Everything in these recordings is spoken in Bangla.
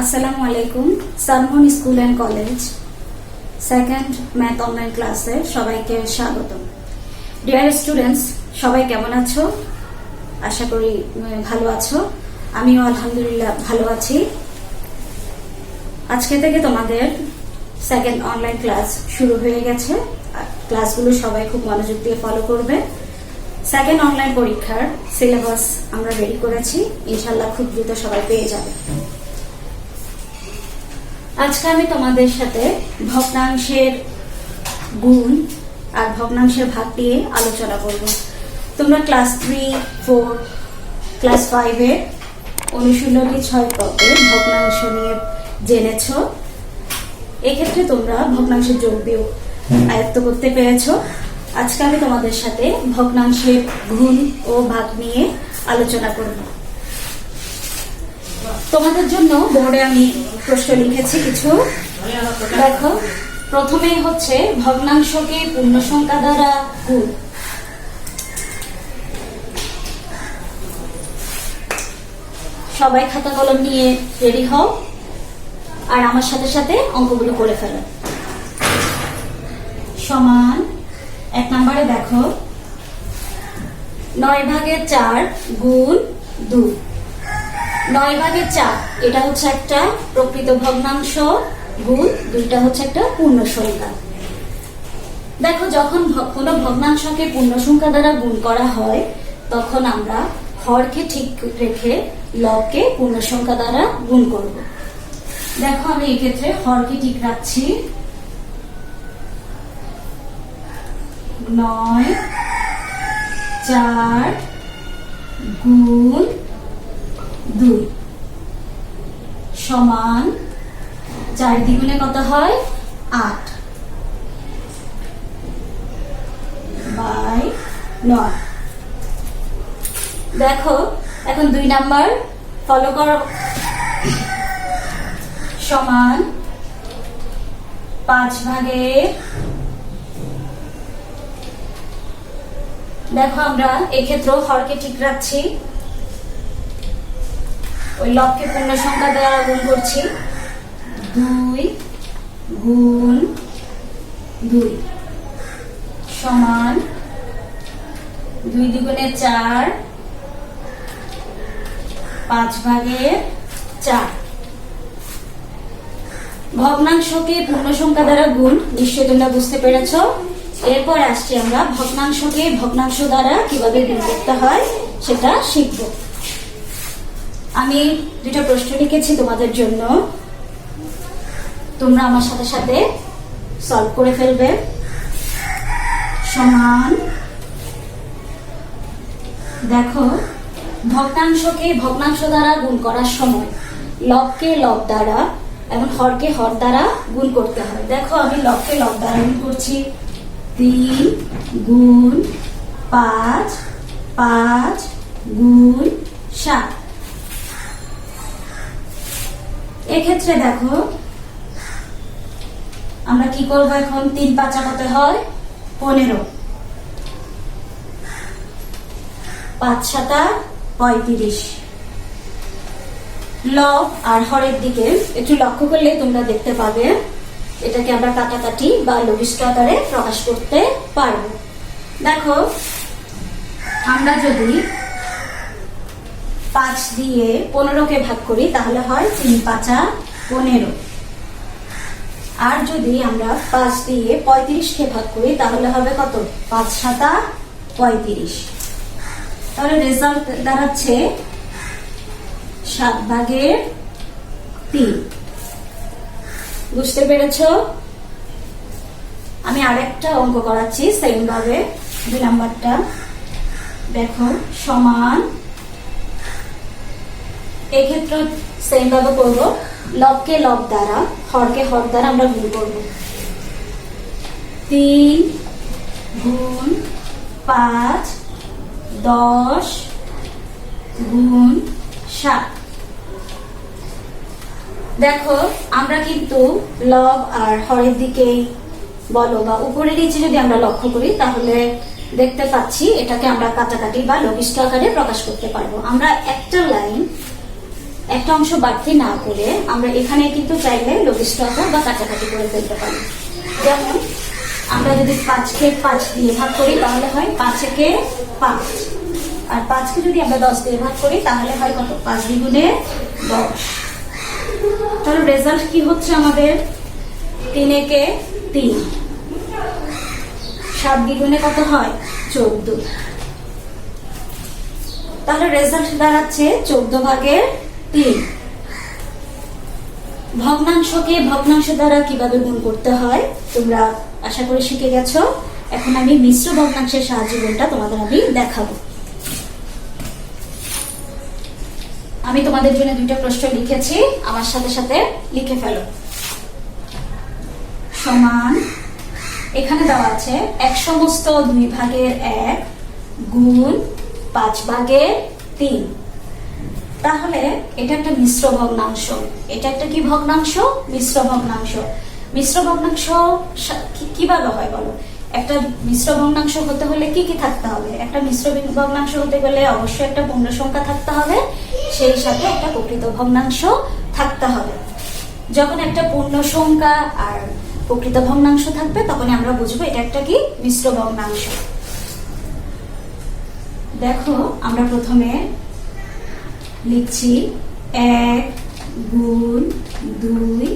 আসসালামু আলাইকুম। Sunmoon school and college second math online ক্লাসে সবাইকে স্বাগত। ডিয়ার স্টুডেন্টস, সবাই কেমন আছো? আশা করি ভালো আছো। আমিও আলহামদুলিল্লাহ ভালো আছি। আজকে থেকে তোমাদের সেকেন্ড অনলাইন ক্লাস শুরু হয়ে গেছে। ক্লাসগুলো সবাই খুব মনোযোগ দিয়ে ফলো করবে। সেকেন্ড অনলাইন পরীক্ষার সিলেবাস আমরা রেডি করেছি, ইনশাল্লাহ খুব দ্রুত সবাই পেয়ে যাবে। আজকে আমি তোমাদের সাথে ভগ্নাংশের গুণ আর ভগ্নাংশের ভাগ নিয়ে আলোচনা করব। তোমরা ক্লাস 3, 4, ক্লাস 5 এর অনুশীলনী 6 পর্বে ভগ্নাংশ নিয়ে জেনেছ। এক্ষেত্রে তোমরা ভগ্নাংশের যোগ বিয়োগ আয়ত্ত করতে পেরেছ। আজকে আমি তোমাদের সাথে ভগ্নাংশের গুণ ও ভাগ নিয়ে আলোচনা করব। তোমাদের জন্য বোর্ডে আমি প্রশ্ন লিখেছি কিছু। দেখো, প্রথমেই হচ্ছে ভগ্নাংশকে পূর্ণ সংখ্যা দ্বারা গুণ। সবাই খাতা কলম নিয়ে রেডি হও আর আমার সাথে সাথে অঙ্কগুলো করে ফেলো। সমান 1 নম্বরে দেখো 9/4 গুণ 2। 9/4 এটা হচ্ছে একটা প্রকৃত ভগ্নাংশ, গুণ 2টা হচ্ছে একটা পূর্ণ সংখ্যা। দেখো, যখন কোনো ভগ্নাংশকে পূর্ণ সংখ্যা দ্বারা গুণ করা হয় তখন আমরা হরকে ঠিক রেখে লবকে পূর্ণ সংখ্যা দ্বারা গুণ করব। দেখো, আমি এক্ষেত্রে হরকে ঠিক রাখছি। 9/4 গুণ 2 সমান 4 দ্বিগুণে কত হয়? 8/9। দেখো, এখন 2 নাম্বার ফলো করো। সমান 5/। দেখো, আমরা এক্ষেত্রে হরকে ঠিক রাখছি, ওই লবকে পূর্ণ সংখ্যা দ্বারা গুণ করছি। 2 গুণ 2 সমান 2 দ্বিগুণে 4, 5/4। ভগ্নাংশকে পূর্ণ সংখ্যা দ্বারা গুণ নিশ্চয়ই তোমরা বুঝতে পেরেছ। এরপর আসছি আমরা ভগ্নাংশকে ভগ্নাংশ দ্বারা কিভাবে গুণ করতে হয় সেটা শিখব। আমি 2টা প্রশ্ন লিখেছি তোমাদের জন্য, তোমরা আমার সাথে সাথে সলভ করে ফেলবে। সমান দেখো, ভগ্নাংশকে ভগ্নাংশ দ্বারা গুণ করার সময় লবকে লব দ্বারা এবং হরকে হর দ্বারা গুণ করতে হয়। দেখো, আমি লবকে লব দ্বারা গুণ করছি। 3 গুণ 5, 5 গুণ 7। এক্ষেত্রে দেখো, আমরা কি করবো এখন? 3 5 কত হয়? 15। 5 7 35। লব আর হরের দিকে একটু লক্ষ্য করলে তোমরা দেখতে পাবে এটাকে আমরা কাটাকাটি বা লঘিষ্ঠ আকারে প্রকাশ করতে পারবো। দেখো, আমরা যদি 5 দিয়ে 15কে ভাগ করি তাহলে হয় 3 5 15। আর যদি আমরা 5 দিয়ে 35কে ভাগ করি তাহলে হবে কত? 5 7 35। তাহলে রেজাল্ট দাঁড়াচ্ছে 7/3। বুঝতে পেরেছ? আমি আরেকটা অঙ্ক করাচ্ছি সেম ভাবে। 2 নাম্বারটা দেখো, সমান এক্ষেত্রে সেম ভাবে করবো। লবকে লব দ্বারা হরকে হর দ্বারা আমরা গুণ করব। 3 গুণ 5 10 গুণ 7। দেখো, আমরা কিন্তু লব আর হরের দিকেই বলো বা উপরের নিচে যদি আমরা লক্ষ্য করি তাহলে দেখতে পাচ্ছি এটাকে আমরা কাটাকাটি বা লঘিষ্ঠ আকারে প্রকাশ করতে পারবো। আমরা একটা লাইন একটা অংশ বাড়তি না করে আমরা এখানে কিন্তু চাইলে লঘিষ্ঠতা বা কাটাকাটি করে ফেলতে পারি। যেমন আমরা যদি 5কে 5 দিয়ে ভাগ করি তাহলে হয় 5 একে 5, আর 5কে যদি আমরা 10 দিয়ে ভাগ করি তাহলে হয় কত? 5 দ্বিগুণে 10। তাহলে রেজাল্ট কি হচ্ছে আমাদের? 3 একে 3, 7 দ্বিগুণে কত হয়? 14। তাহলে রেজাল্ট দাঁড়াচ্ছে 14 ভাগের 3। ভগ্নাংশকে ভগ্নাংশ দ্বারা কিভাবে গুণ করতে হয় তোমরা আশা করি শিখে গেছো। এখন আমি মিশ্র ভগ্নাংশের সাহায্যে গুণটা তোমাদের আমি দেখাবো। আমি তোমাদের জন্য 2টা প্রশ্ন লিখেছি, আমার সাথে সাথে লিখে ফেলো। সমান, এখানে দেওয়া আছে 1 সমস্ত 2 ভাগের 1 গুণ 5 ভাগের 3। তাহলে এটা একটা মিশ্র ভগ্নাংশ। এটা একটা কি ভগ্নাংশ? মিশ্র ভগ্নাংশ। মিশ্র ভগ্নাংশ কিভাবে হয় বলো? একটা মিশ্র ভগ্নাংশ হতে হলে কি কি থাকতে হবে? একটা মিশ্র ভগ্নাংশ হতে গেলে অবশ্যই একটা পূর্ণ সংখ্যা থাকতে হবে, সেই সাথে একটা প্রকৃত ভগ্নাংশ থাকতে হবে। যখন একটা পূর্ণ সংখ্যা আর প্রকৃত ভগ্নাংশ থাকবে তখনই আমরা বুঝবো এটা একটা কি মিশ্র ভগ্নাংশ। দেখো আমরা প্রথমে লিখছি 1 গুণ 2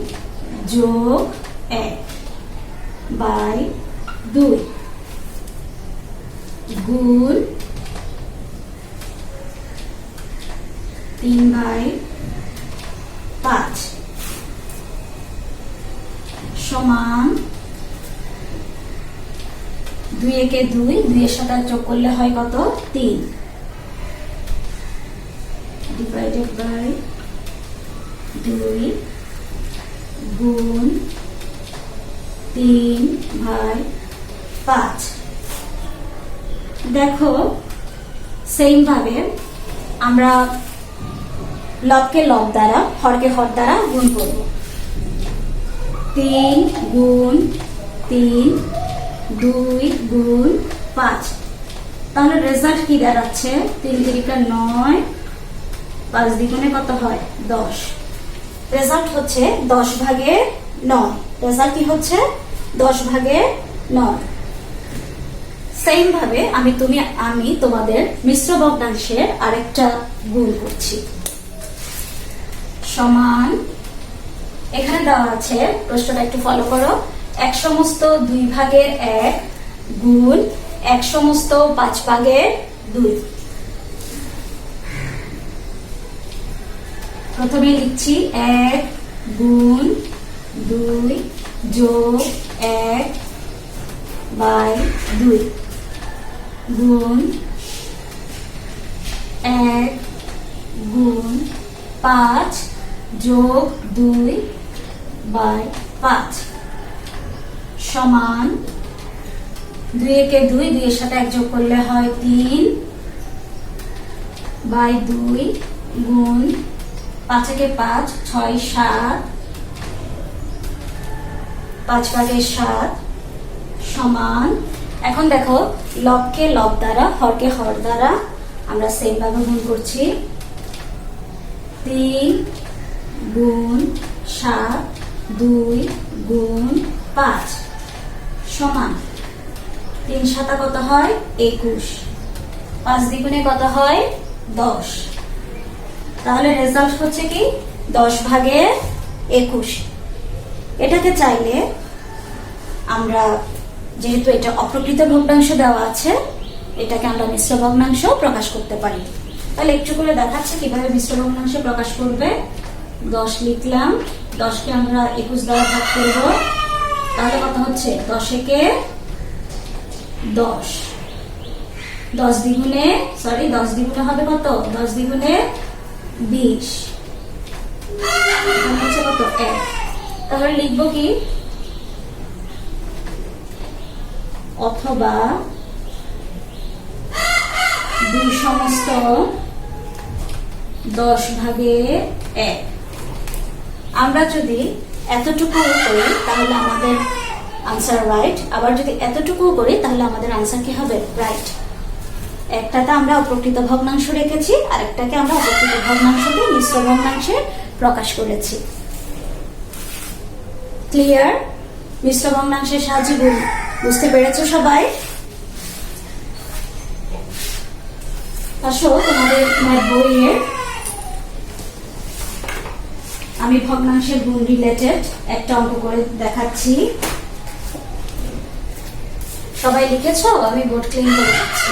যোগ 1 বাই 2 গুণ 3 বাই 5 সমান 2 একে 2, 2 এর সাথে যোগ করলে হয় কত? 3 ডিভাইডেড বাই 2 গুণ 3 বাই 5। দেখো সেম ভাবে আমরা লবকে লব দ্বারা, হরকে হর দ্বারা গুণ করব। 3 গুণ 3, 2 গুণ 5। তাহলে রেজাল্ট কি দাঁড়াচ্ছে? 3 তিরিকা 9, 5 দ্বিগুণে কত হয়? 10। রেজাল্ট হচ্ছে 10 ভাগের 9। রেজাল্ট কি হচ্ছে? 10 ভাগের 9। সেম ভাবে আমি তোমাদের মিশ্র ভগ্নাংশের আরেকটা গুণ করছি। সমান, এখানে দেওয়া আছে, প্রশ্নটা একটু ফলো করো। 1 সমস্ত 2 ভাগের 1 গুণ 1 সমস্ত 5 ভাগের 2। প্রথমে লিখছি 1 গুণ 2 যোগ 1 বাই 2 গুণ 1 গুণ 5 যোগ 2 বাই 5 সমান 2 একে 2, 2 এর সাথে 1 যোগ করলে হয় 3 বাই 2 গুণ 5 একে 5, 6 7, 5 ভাগের 7 সমান। এখন দেখো লবকে লব দ্বারা, হরকে হর দ্বারা আমরা সেম ভাবে গুণ করছি। 3 গুণ 7, 2 গুণ 5 সমান 3 7 কত হয়? 21। 5 দ্বিগুণে কত হয়? 10। তাহলে রেজাল্ট হচ্ছে কি 10 ভাগের 21। এটাকে চাইলে আমরা, যেহেতু এটা অপ্রকৃত ভগ্নাংশ দেওয়া আছে, এটাকে আমরা মিশ্র ভগ্নাংশ প্রকাশ করতে পারি। তাহলে একটু করে দেখাচ্ছে কিভাবে মিশ্র ভগ্নাংশ প্রকাশ করবে। 10 লিখলাম, 10কে আমরা 21 দ্বারা ভাগ করব, তাহলে কত হচ্ছে? 10 একে 10, 10 দ্বিগুণে হবে কত? 10 দ্বিগুণে 20, হচ্ছে কত? 1। তাহলে লিখবো কি? অথবা 2 সমস্ত 10 ভাগের 1। আমরা যদি এতটুকু করি তাহলে আমাদের আনসার রাইট, আবার যদি এতটুকু করি তাহলে আমাদের আনসার কি হবে? রাইট। একটাতে আমরা অপ্রকৃত ভগ্নাংশ রেখেছি, আর একটাকে আমরা অপ্রকৃত ভগ্নাংশকে মিশ্র ভগ্নাংশে প্রকাশ করেছি। ক্লিয়ার? মিশ্র ভগ্নাংশের সাহায্যে গুণ বুঝতে পেরেছো সবাই? আসো তোমাদের ম্যাথ বইয়ে আমি ভগ্নাংশের গুণ রিলেটেড একটা অঙ্ক করে দেখাচ্ছি। সবাই লিখেছো? আমি বোর্ড ক্লিন করে দিচ্ছি।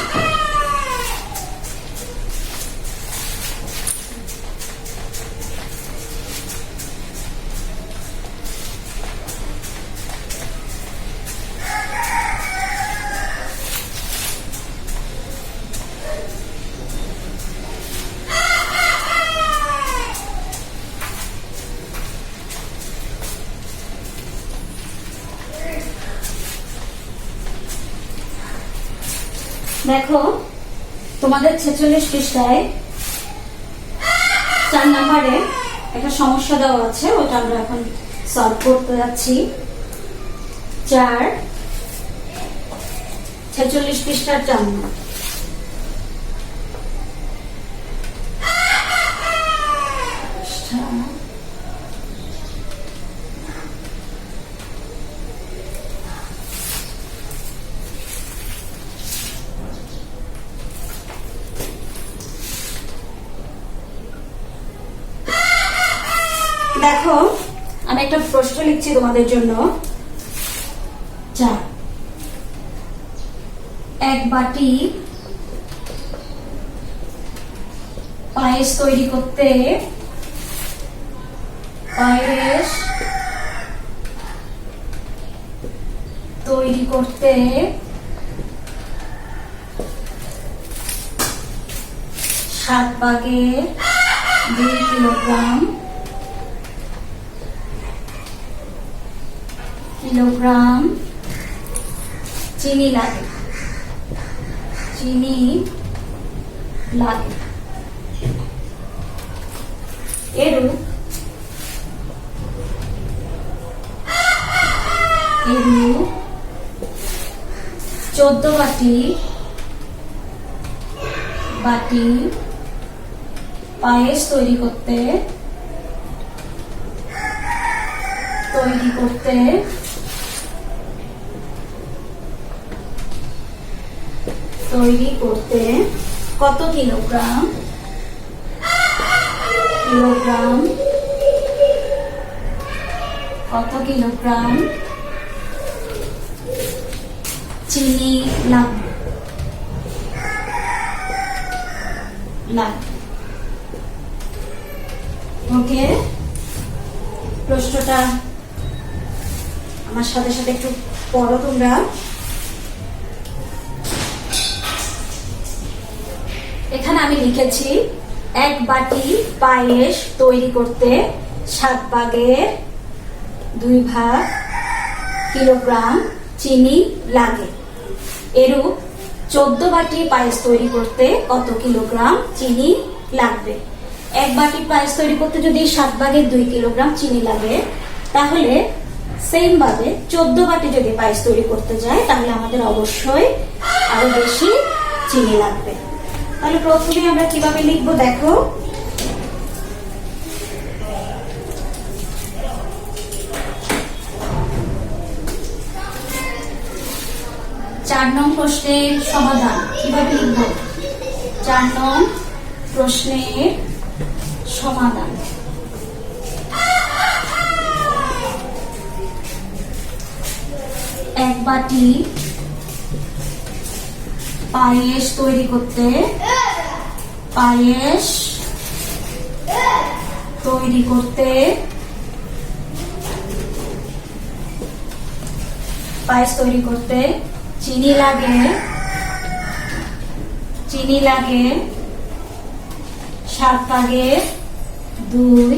দেখো তোমাদের 46 পৃষ্ঠায় 4 নম্বরে একটা সমস্যা দেওয়া আছে, ওটা আমরা এখন সলভ করতে যাচ্ছি। 46 পৃষ্ঠার 4 নম্বর। দেখো আমি একটা প্রশ্ন লিখছি তোমাদের জন্য। 4 এক বাটি পায়েস তৈরি করতে পায়েস তৈরি করতে 7 ভাগের 2 কিলোগ্রাম চিনি লাগে। এরূপ 14 বাটি পায়েস তৈরি করতে কত কিলোগ্রাম চিনি লাগবে। ওকে, প্রশ্নটা আমার সাথে সাথে একটু পড়ো তোমরা। এখানে আমি লিখেছি 1 বাটি পায়েস তৈরি করতে 7 ভাগের 2 ভাগ কিলোগ্রাম চিনি লাগে। এরূপ 14 বাটি পায়েস তৈরি করতে কত কিলোগ্রাম চিনি লাগবে? 1 বাটি পায়েস তৈরি করতে যদি 7 ভাগের 2 কিলোগ্রাম চিনি লাগে, তাহলে সেম ভাবে 14 বাটি যদি পায়েস তৈরি করতে যায়, তাহলে আমাদের অবশ্যই আরো বেশি চিনি লাগবে। তাহলে প্রথমে আমরা কিভাবে লিখবো দেখো। চার নং প্রশ্নের সমাধান কিভাবে লিখবো? 4 নং প্রশ্নের সমাধান। এক বাটি পায়েস তৈরি করতে চিনি লাগে 7 ভাগের 2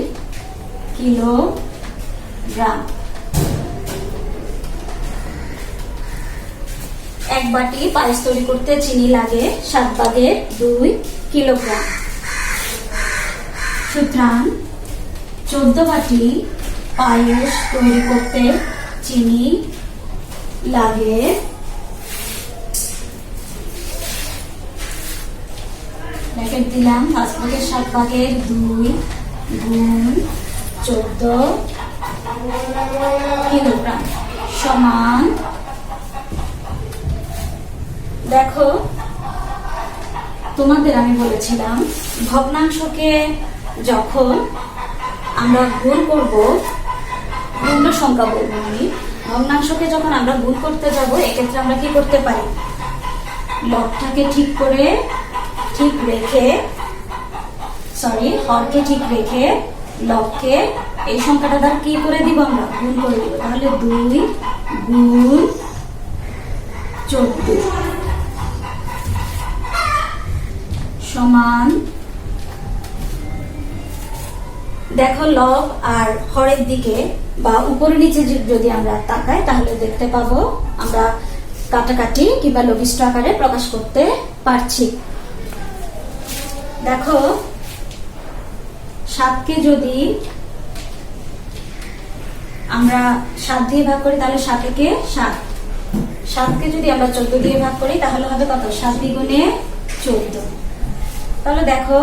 কিলোগ্রাম। 1 বাটি পায়েস তৈরি করতে চিনি লাগে 7 ভাগের 2 কিলোগ্রাম। সুতরাং 14 বাটি পায়েস তৈরি করতে চিনি লাগে ব্র্যাকেট দিলাম, 5/7 গুণ 14 কিলোগ্রাম সমান, দেখো তোমাদের আমি বলেছিলাম ভগ্নাংশকে যখন আমরা গুণ করব, পূর্ণ সংখ্যা বলবো আমি, ভগ্নাংশকে যখন আমরা গুণ করতে যাব এক্ষেত্রে আমরা কি করতে পারি, লবটাকে ঠিক রেখে হরকে ঠিক রেখে লবকে এই সংখ্যাটা দ্বারা কি করে দিব, আমরা গুণ করে দিব। তাহলে 2 গুণ 14 সমান, দেখো লব আর হরের দিকে বা উপরে নিচে যদি আমরা তাকাই তাহলে দেখতে পাবো আমরা কাটাকাটি কিংবা লঘিষ্ঠ আকারে প্রকাশ করতে পারছি। দেখো 7কে যদি আমরা 7 দিয়ে ভাগ করি তাহলে 7 একে 7, 7কে যদি আমরা 14 দিয়ে ভাগ করি তাহলে হবে কত, 7 দ্বিগুণে 14। তাহলে দেখো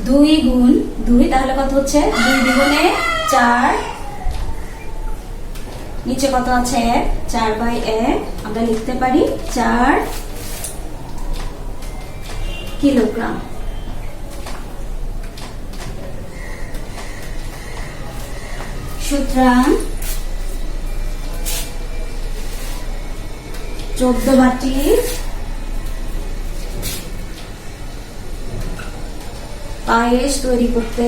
2 গুণ 2 তাহলে কত হচ্ছে, 2 দ্বিগুণে 4, নিচে কত আছে 1, 4/1 আমরা লিখতে পারি 4 কিলোগ্রাম। সুতরাং 14 বাটি পায়েস তৈরি করতে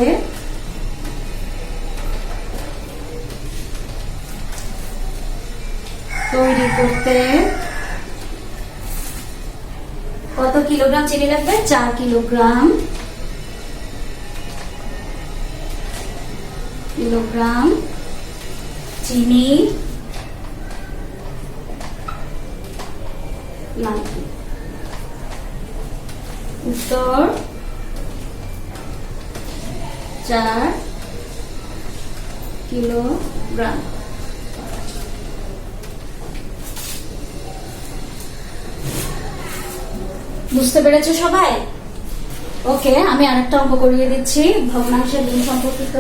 কত কিলোগ্রাম চিনি লাগবে, 4 কিলোগ্রাম চিনি লাগবে। উত্তর 4 কিলোগ্রাম। বুঝতে পেরেছো সবাই? ওকে, আমি আরেকটা অঙ্ক করিয়ে দিচ্ছি ভগ্নাংশের গুণ সম্পর্কিত।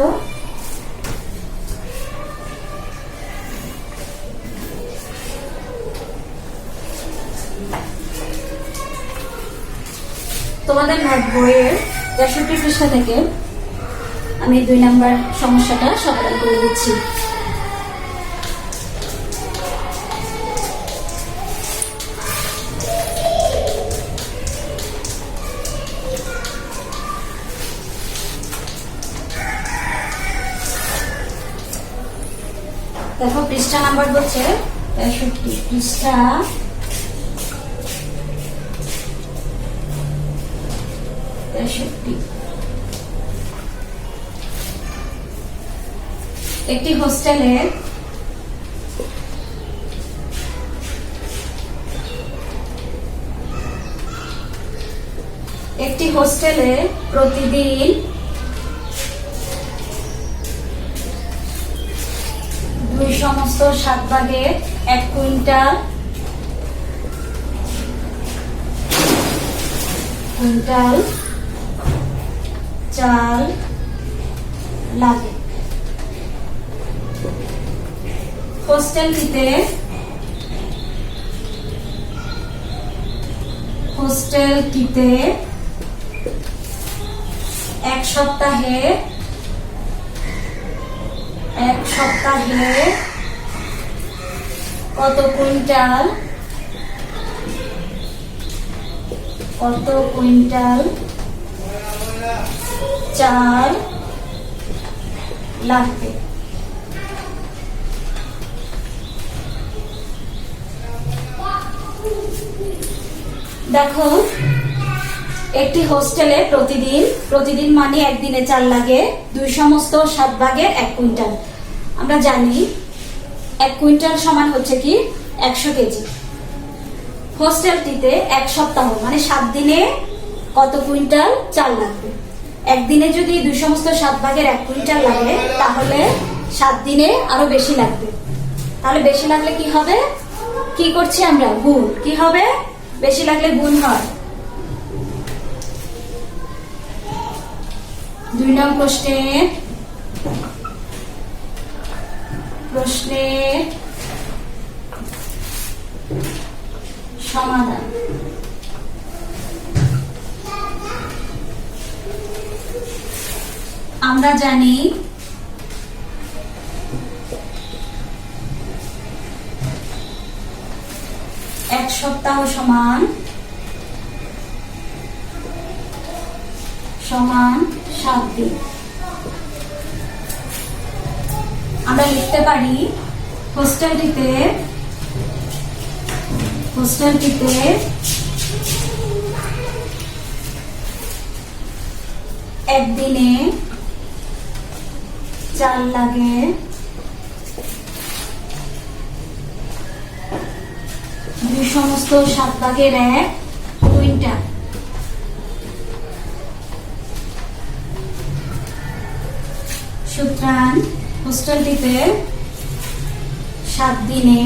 তোমাদের নোট বইয়ের 63 পৃষ্ঠা থেকে আমি 2 নম্বর সমস্যাটা সমাধান করে দিচ্ছি। দেখো পৃষ্ঠা নাম্বার হচ্ছে 63, পৃষ্ঠা 63। একটি হোস্টেলে প্রতিদিন 2/7 ভাগে 1 কুইন্টাল চাল লাগে। হোস্টেলটিতে 1 সপ্তাহে কত কুইন্টাল চাল লাগবে। দেখো একটি হোস্টেলে প্রতিদিন মানে একদিনে চাল লাগে 2/7 ভাগে 1 কুইন্টাল। আমরা জানি 1 কুইন্টাল সমান হচ্ছে কি 100 কেজি। হোস্টেলটিতে 1 সপ্তাহ মানে 7 দিনে কত কুইন্টাল চাল লাগবে। একদিনে যদি 2/7 ভাগের 1 কুইন্টাল লাগে তাহলে 7 দিনে আরো বেশি লাগবে। তাহলে বেশি লাগলে কি হবে, কি করছি আমরা, গুণ। কি হবে, বেশি লাগলে গুণ হয়। 2 নং প্রশ্নের সমাধান। আমরা জানি এক সপ্তাহ সমান 7 দিন। আমরা লিখতে পারি হোস্টেলটিতে একদিনে চাল লাগে 2/7 কুইন্টাল। সুতরাং হোস্টেলটিতে 7 দিনে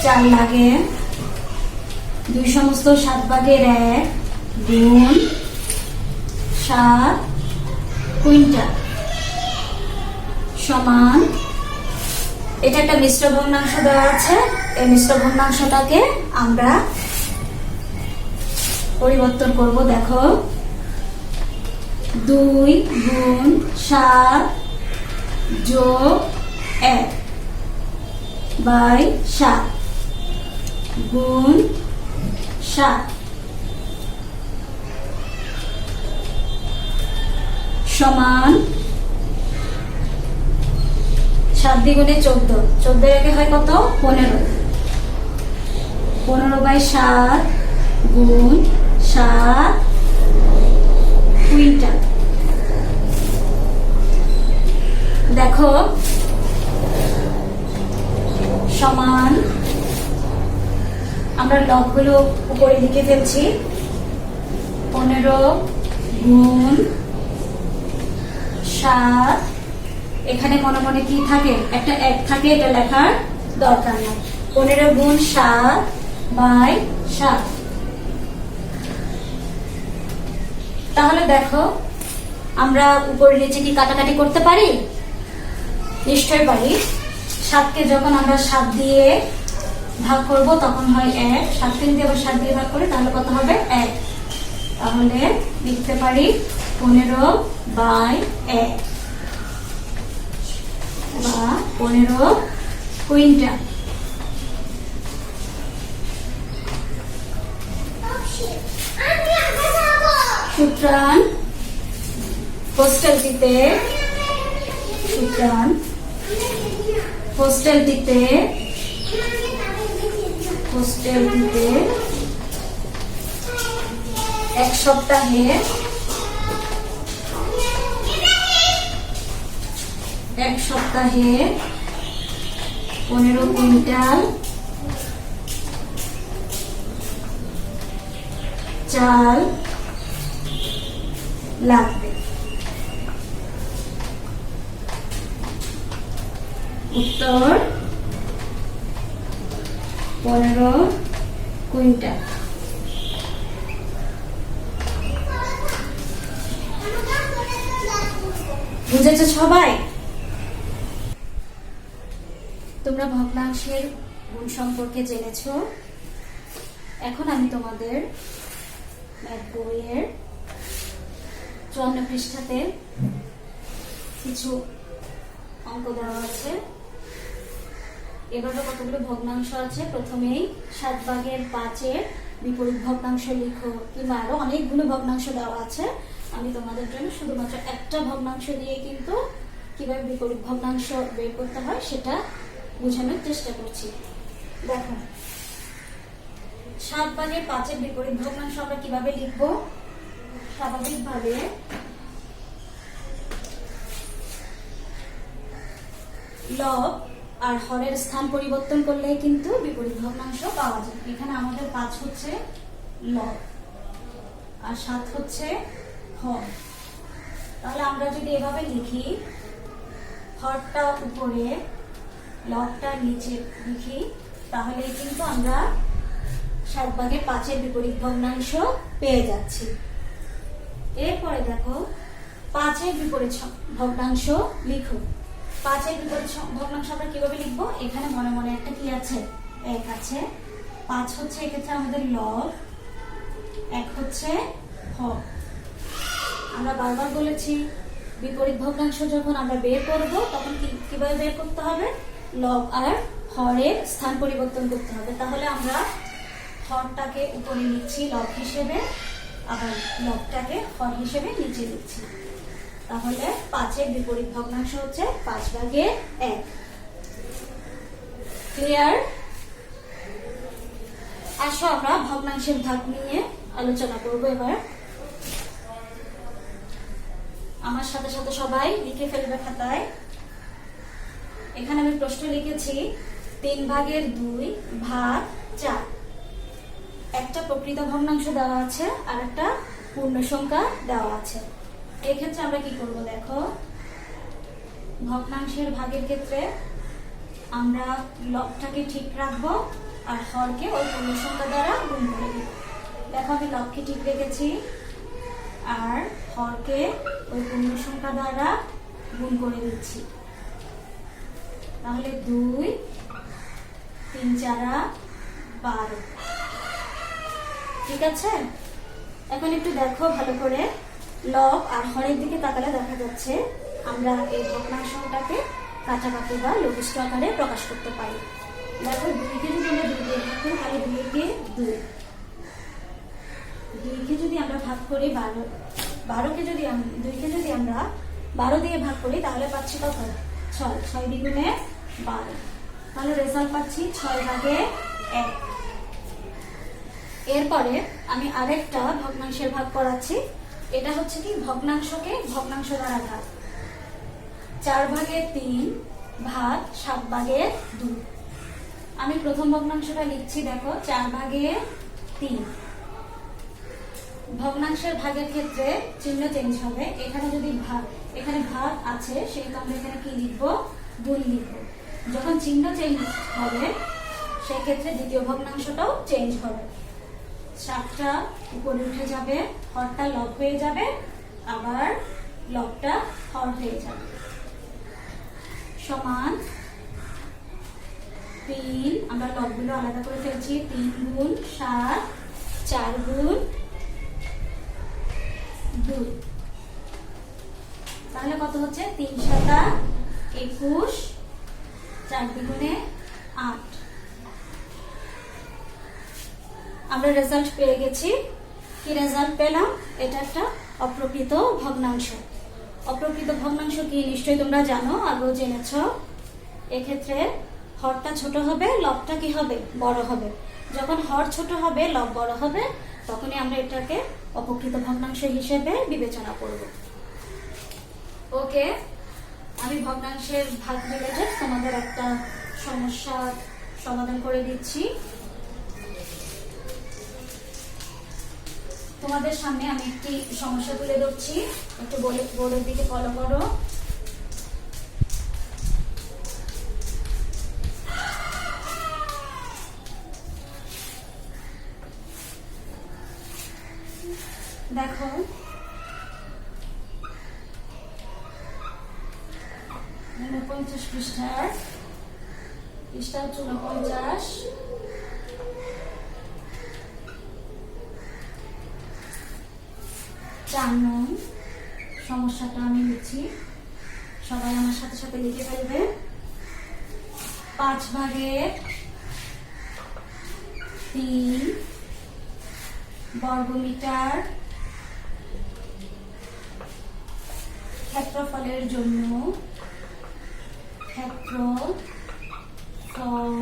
চাল লাগে 2/7 গুণ 7 কুইন্টাল সমান, এটা একটা মিশ্র ভগ্নাংশ দেওয়া আছে। এই মিশ্র ভগ্নাংশটাকে আমরা পরিবর্তন করব। দেখো 2 গুণ 7 যোগ 1 বাই 7 গুণ 7 সমান 7 দ্বিগুণে 14, 14 একে হয় কত? 15। 15/7 গুণ 7 কুইন্টাল। দেখো সমান, আমরা লবগুলো উপরে লিখে ফেলছি। 15 গুণ 7, এখানে মনে মনে কি থাকে? একটা 1 থাকে, এটা লেখার দরকার নেই। 15 গুণ 7 বাই 7। তাহলে দেখো আমরা উপরে নিচে কি কাটাকাটি করতে পারি? নিশ্চয়ই পারি। 7কে যখন আমরা 7 দিয়ে ভাগ করব তখন হয় 1, 7কে যদি আবার 7 দিয়ে ভাগ করি তাহলে কত হবে? 1। তাহলে লিখতে পারি 15/1 বা 15 কুইন্টাল। সুতরাং হোস্টেলটিতে 1 সপ্তাহে 15 কুইন্টাল চাল লাগবে। উত্তর 15 কুইন্টাল। বুঝেছো সবাই? তোমরা ভগ্নাংশের গুণ সম্পর্কে জেনেছো। এখন আমি তোমাদের ম্যাথ বইয়ের 54 পৃষ্ঠাতে কিছু অঙ্ক দেওয়া আছে। এবারে কতগুলো ভগ্নাংশ আছে। প্রথমেই 7/5 বিপরীত ভগ্নাংশ লিখো, কিংবা আরো অনেকগুলো ভগ্নাংশ দেওয়া আছে। আমি তোমাদের জন্য শুধুমাত্র একটা ভগ্নাংশ দিয়ে কিন্তু কিভাবে বিপরীত ভগ্নাংশ বের করতে হয় সেটা বোঝানোর চেষ্টা করছি। দেখো 7/5 বিপরীত ভগ্নাংশ আমরা কিভাবে লিখব? স্বাভাবিকভাবে লব আর হরের স্থান পরিবর্তন করলে কিন্তু বিপরীত ভগ্নাংশ পাওয়া যায়। এখানে আমাদের 5 হচ্ছে লব আর 7 হচ্ছে হর। তাহলে আমরা যদি এভাবে লিখি, হরটা উপরে লবটা নিচে লিখি, তাহলে কিন্তু আমরা 7/5 বিপরীত ভগ্নাংশ পেয়ে যাচ্ছি। এরপরে দেখো 5-এর বিপরীত ভগ্নাংশ লিখো। 5-এর বিপরীত ভগ্নাংশ আমরা কিভাবে লিখবো? এখানে মনে মনে একটা কি আছে? 1 আছে। 5 হচ্ছে এক্ষেত্রে আমাদের লব, 1 হচ্ছে হর। আমরা বারবার বলেছি বিপরীত ভগ্নাংশ যখন আমরা বের করব তখন কিভাবে বের করতে হবে? লব আর হরের স্থান পরিবর্তন করতে হবে। তাহলে আমরা হরটাকে উপরে লিখছি লব হিসেবে, আবার লবটাকে হর হিসেবে নিচে লিখছি। তাহলে 5-এর বিপরীত ভগ্নাংশ হচ্ছে 5/1। ক্লিয়ার? আসো আমরা ভগ্নাংশের ভাগ নিয়ে আলোচনা করব এবার। আমার সাথে সাথে সবাই লিখে ফেলবে খাতায়। এখানে আমি প্রশ্ন লিখেছি 3/2 ভাগ 4। একটা প্রকৃত ভগ্নাংশ দেওয়া আছে আর একটা পূর্ণ সংখ্যা দেওয়া আছে। এক্ষেত্রে আমরা কি করব দেখো, ভগ্নাংশের ভাগের ক্ষেত্রে আমরা লবটাকে ঠিক রাখবো আর হরকে ওই পূর্ণ সংখ্যা দ্বারা গুণ করে দিব। দেখো আমি লবকে ঠিক রেখেছি আর হরকে ওই পূর্ণ সংখ্যা দ্বারা গুণ করে দিচ্ছি। তাহলে 2 3 4 12। ঠিক আছে? এখন একটু দেখো ভালো করে, লব আর হরের দিকে তাকালে দেখা যাচ্ছে আমরা এই ভগ্নাংশটাকে কাটাকাটি বা লঘিষ্ঠ আকারে প্রকাশ করতে পারি। দেখো 2কে যদি আমরা 2 দিয়ে ভাগ করি তাহলে 2কে 2, 2কে যদি আমরা ভাগ করি 12কে যদি 2কে যদি আমরা 12 দিয়ে ভাগ করি তাহলে পাচ্ছি কত? 6। 6 দ্বিগুণে 12। তাহলে রেজাল্ট পাচ্ছি 6/1। এরপরে আমি আরেকটা ভগ্নাংশের ভাগ করাচ্ছি। এটা হচ্ছে কি ভগ্নাংশকে ভগ্নাংশ দ্বারা ভাগ। 4/3 ভাগ 7/2। আমি প্রথম ভগ্নাংশটা লিখছি, দেখো 4/3। ভগ্নাংশের ভাগের ক্ষেত্রে চিহ্ন চেঞ্জ হবে। এখানে ভাগ আছে সেহেতু আমরা এখানে কি লিখবো? গুণ লিখবো। যখন চিহ্ন চেঞ্জ হবে সেক্ষেত্রে দ্বিতীয় ভগ্নাংশটাও চেঞ্জ হবে। 7টা উপরে উঠে যাবে, হরটা লব হয়ে যাবে, আবার লবটা হর হয়ে যাবে। সমান 3, আমরা লবগুলো আলাদা করে ফেলছি। 3 গুণ 7, 4 গুণ 2। তাহলে কত হচ্ছে? 3 7 21, 4 দ্বিগুণে 8। আমরা রেজাল্ট পেয়ে গেছি। কি রেজাল্ট পেলাম? এটা একটা অপ্রকৃত ভগ্নাংশ। অপ্রকৃত ভগ্নাংশ কি নিশ্চয়ই তোমরা জানো, আগেও জেনেছ। এক্ষেত্রে হরটা ছোট হবে, লবটা কি হবে? বড় হবে। যখন হর ছোট হবে, লব বড় হবে, তখনই আমরা এটাকে অপ্রকৃত ভগ্নাংশ হিসেবে বিবেচনা করব। ওকে, আমি ভগ্নাংশের ভাগ রিলেটেড তোমাদের একটা সমস্যা সমাধান করে দিচ্ছি। তোমাদের সামনে আমি একটি সমস্যা তুলে ধরছি, একটু বোর্ডের দিকে ফলো করো। দেখো 49 পৃষ্ঠা হচ্ছে 49। 4 নং সমস্যাটা আমি লিখছি, সবাই আমার সাথে সাথে লিখে ফেলবে। 5/3 বর্গমিটার ক্ষেত্রফলের জন্য ক্ষেত্রফল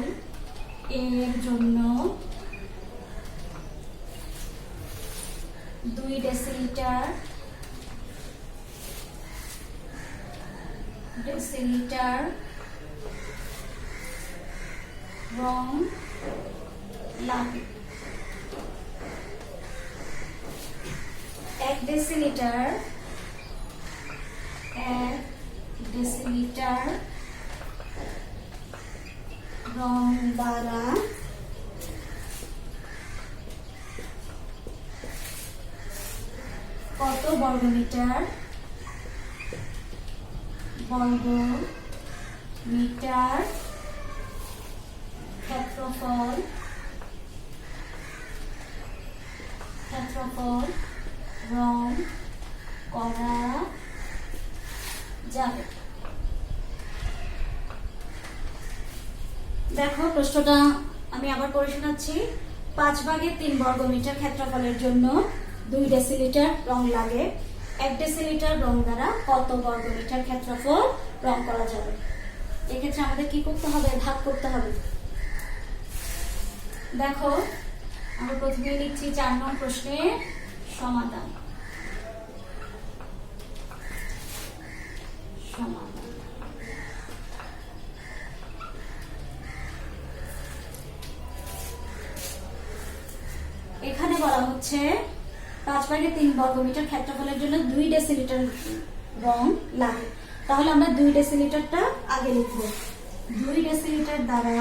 এর জন্য 2 ডেসিলিটার রং লাগে। 1 ডেসিলিটার রং দ্বারা কত বর্গমিটার বর্গ মিটার ক্ষেত্রফল রং করা যাবে। দেখো প্রশ্নটা আমি আবার পড়ে শোনাচ্ছি। 5/3 বর্গমিটার ক্ষেত্রফলের জন্য 2 ডেসিলিটার রং লাগে। 1 ডেসিলিটার রং দ্বারা কত বর্গমিটার ক্ষেত্রফল রং করা যাবে? এক্ষেত্রে আমাদের কি করতে হবে? ভাগ করতে হবে। দেখো আমরা প্রথমে লিখছি 4 নং প্রশ্নের সমাধান। এখানে বলা হচ্ছে 5/3 বর্গমিটার ক্ষেত্রফলের জন্য 2 ডেসিলিটার রং লাগে। তাহলে আমরা 2 ডেসিলিটারটা আগে লিখব। 2 ডেসিলিটার দ্বারা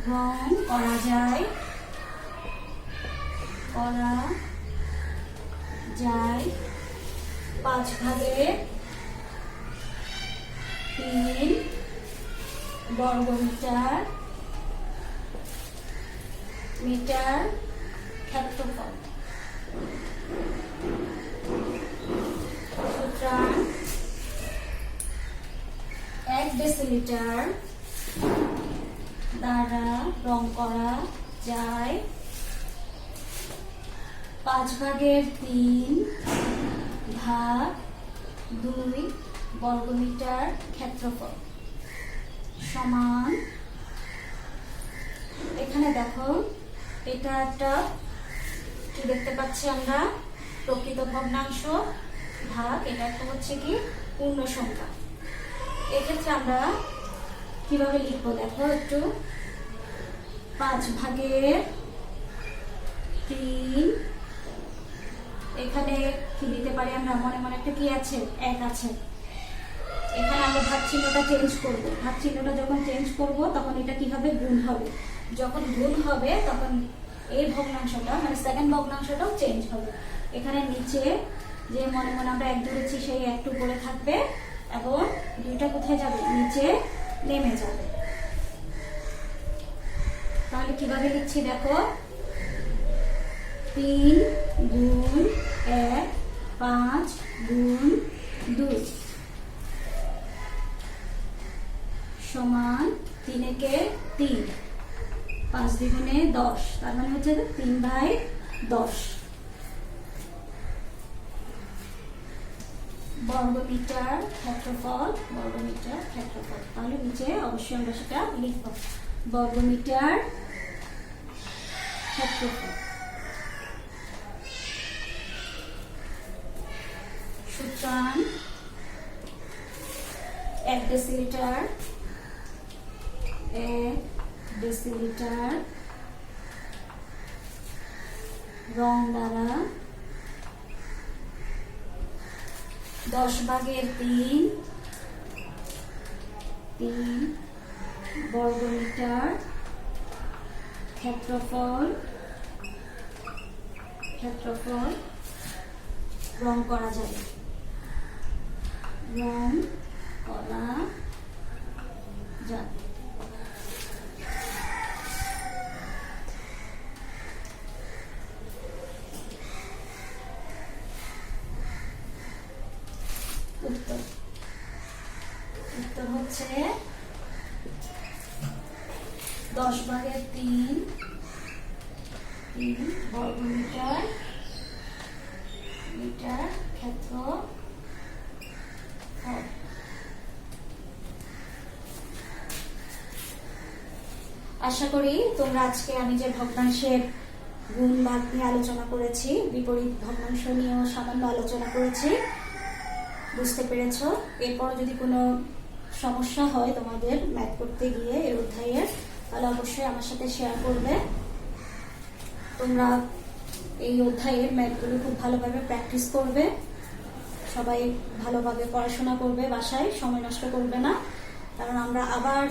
রং করা যায় 5/3 বর্গমিটার ক্ষেত্রফল। সুতরাং 1 ডেসিলিটার দ্বারা রং করা যায় 5/3 ভাগ 2 বর্গমিটার ক্ষেত্রফল সমান। এখানে দেখো এটা একটা কি দেখতে পাচ্ছি আমরা? প্রকৃত ভগ্নাংশ ভাগ এটা একটা হচ্ছে কি পূর্ণ সংখ্যা। এক্ষেত্রে আমরা কিভাবে লিখবো দেখো একটু। 5/3 এখানে কি দিতে পারি আমরা? মনে মনে একটা কি আছে? 1 আছে। এখানে আমরা ভাগ চিহ্নটা চেঞ্জ করব। ভাগ চিহ্নটা যখন চেঞ্জ করব তখন এটা কি হবে? গুণ হবে। যখন গুণ হবে তখন এই ভগ্নাংশটা মানে সেকেন্ড ভগ্নাংশটাও চেঞ্জ হবে। এখানে নিচে যে মনে মনে আমরা 1 ধরেছি সেই 1 উপরে থাকবে এবং 2টা কোথায় যাবে? নিচে নেমে যাবে। তাহলে কিভাবে লিখছি দেখো। 3 গুণ 1 5 গুণ 2 সমান 3 একে 3 5 দ্বিগুণে 10। তার মানে হচ্ছে 3/10 বর্গমিটার ক্ষেত্রফল। তাহলে নিচে অবশ্যই আমরা সেটা লিখব বর্গমিটার ক্ষেত্রফল। সুতরাং 1 ডেসিলিটার রং দ্বারা 10/3 বর্গমিটার ক্ষেত্রফল রং করা যাবে। উত্তর হচ্ছে 10/3 বর্গমিটার ক্ষেত্রফল। আশা করি তোমরা আজকে আমি যে ভগ্নাংশের গুণ ভাগ নিয়ে আলোচনা করেছি, বিপরীত ভগ্নাংশ নিয়েও সামান্য আলোচনা করেছি, বুঝতে পেরেছো। এরপর যদি কোনো সমস্যা হয় তোমাদের ম্যাথ করতে গিয়ে এই অধ্যায়ের, তাহলে অবশ্যই আমার সাথে শেয়ার করবে। তোমরা এই অধ্যায়ের ম্যাথগুলো খুব ভালোভাবে প্র্যাকটিস করবে। সবাই ভালোভাবে পড়াশোনা করবে, বাসায় সময় নষ্ট করবে না, কারণ আমরা আবার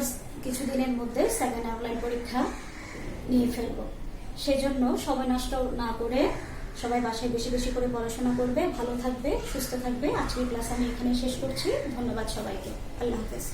কিছুদিনের মধ্যে সেকেন্ড অনলাইন পরীক্ষা নিয়ে ফেলবো। সেজন্য সময় নষ্ট না করে সবাই বাসায় বেশি বেশি করে পড়াশোনা করবে, ভালো থাকবে, সুস্থ থাকবে। আজকের ক্লাস আমি এখানে শেষ করছি। ধন্যবাদ সবাইকে। আল্লাহ হাফেজ।